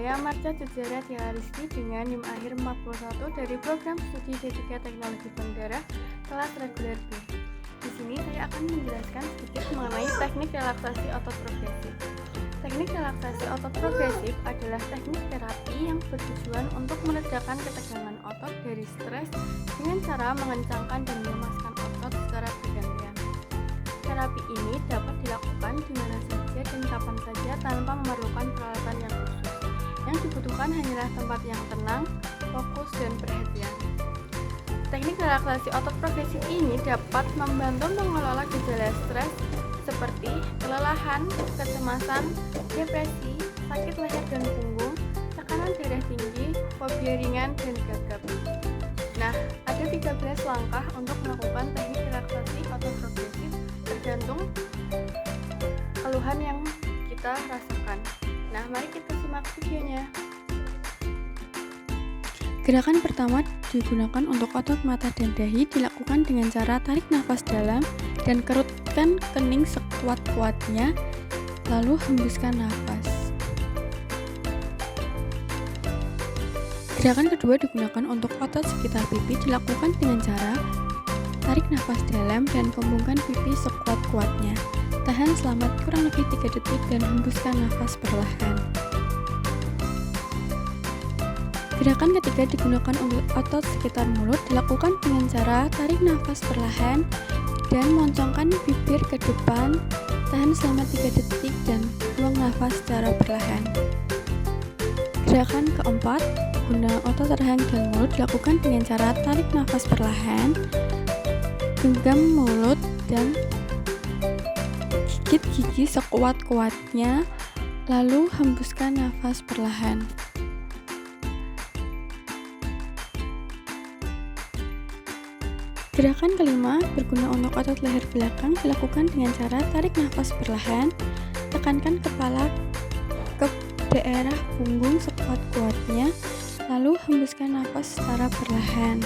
Saya Marca Cijara Tiaristi dengan NIM akhir 41 dari program studi D3 Teknologi Penggerak kelas reguler B. Di sini saya akan menjelaskan sedikit mengenai teknik relaksasi otot progresif. Teknik relaksasi otot progresif adalah teknik terapi yang bertujuan untuk meredakan ketegangan otot dari stres dengan cara mengencangkan dan melemaskan otot secara bergantian. Terapi ini dapat dilakukan di mana saja dan kapan saja tanpa memerlukan peralatan yang khusus. Yang dibutuhkan hanyalah tempat yang tenang, fokus, dan perhatian. Teknik relaksasi otot progresif ini dapat membantu mengelola gejala stres seperti kelelahan, kecemasan, depresi, sakit leher dan punggung, tekanan darah tinggi, fobia ringan, dan gagap. Nah, ada 13 langkah untuk melakukan teknik relaksasi otot progresif tergantung keluhan yang kita rasakan. Nah, mari kita simak videonya. Gerakan pertama digunakan untuk otot mata dan dahi, dilakukan dengan cara tarik nafas dalam dan kerutkan kening sekuat-kuatnya, lalu hembuskan nafas. Gerakan kedua digunakan untuk otot sekitar pipi, dilakukan dengan cara tarik nafas dalam dan kembungkan pipi sekuat-kuatnya. Tahan selama kurang lebih 3 detik dan hembuskan nafas perlahan. Gerakan ketiga digunakan untuk otot sekitar mulut, dilakukan dengan cara tarik nafas perlahan dan moncongkan bibir ke depan. Tahan selama 3 detik dan buang nafas secara perlahan. Gerakan keempat, guna otot rahang dan mulut, dilakukan dengan cara tarik nafas perlahan, genggam mulut dan gigit gigi sekuat-kuatnya, lalu hembuskan nafas perlahan. Gerakan kelima, berguna untuk otot leher belakang, dilakukan dengan cara tarik nafas perlahan, tekankan kepala ke daerah punggung sekuat-kuatnya, lalu hembuskan nafas secara perlahan.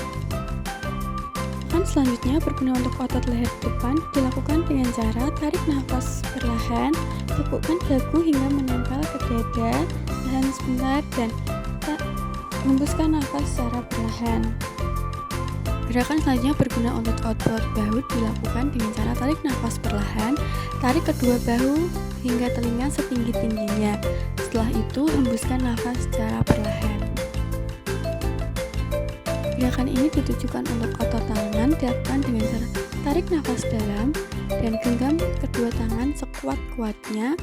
Gerakan selanjutnya berguna untuk otot leher depan, dilakukan dengan cara tarik nafas perlahan, tekukkan dagu hingga menempel ke dada, tahan sebentar dan hembuskan nafas secara perlahan. Gerakan selanjutnya berguna untuk otot bahu, dilakukan dengan cara tarik nafas perlahan, tarik kedua bahu hingga telinga setinggi-tingginya. Setelah itu hembuskan nafas secara perlahan. Gerakan ini ditujukan untuk otot tangan, dilakukan dengan cara tarik nafas dalam dan genggam kedua tangan sekuat-kuatnya.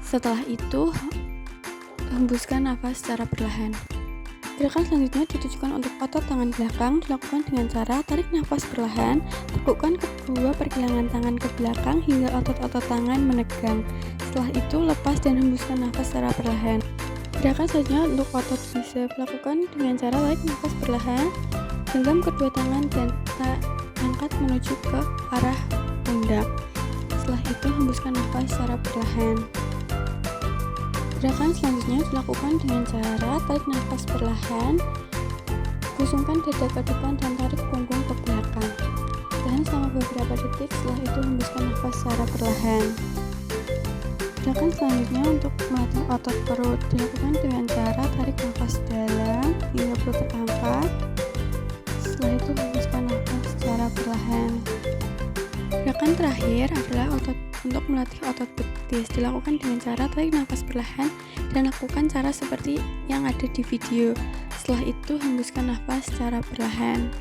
Setelah itu hembuskan nafas secara perlahan. Gerakan selanjutnya ditujukan untuk otot tangan belakang, dilakukan dengan cara tarik nafas perlahan, tekukkan kedua pergelangan tangan ke belakang hingga otot-otot tangan menegang. Setelah itu lepas dan hembuskan nafas secara perlahan. Gerakan selanjutnya untuk otot bicep, lakukan dengan cara tarik nafas perlahan, genggam kedua tangan dan angkat menuju ke arah pundak. Setelah itu hembuskan nafas secara perlahan. Gerakan selanjutnya dilakukan dengan cara tarik nafas perlahan, pusungkan dada ke depan dan tarik punggung ke belakang. Tahan selama beberapa detik, setelah itu hembuskan nafas secara perlahan. Gerakan selanjutnya untuk melatih otot perut, dilakukan dengan cara tarik nafas dalam hingga perut terangkat. Setelah itu hembuskan nafas secara perlahan. Gerakan terakhir adalah untuk melatih otot betis, dilakukan dengan cara tarik nafas perlahan dan lakukan cara seperti yang ada di video. Setelah itu hembuskan nafas secara perlahan.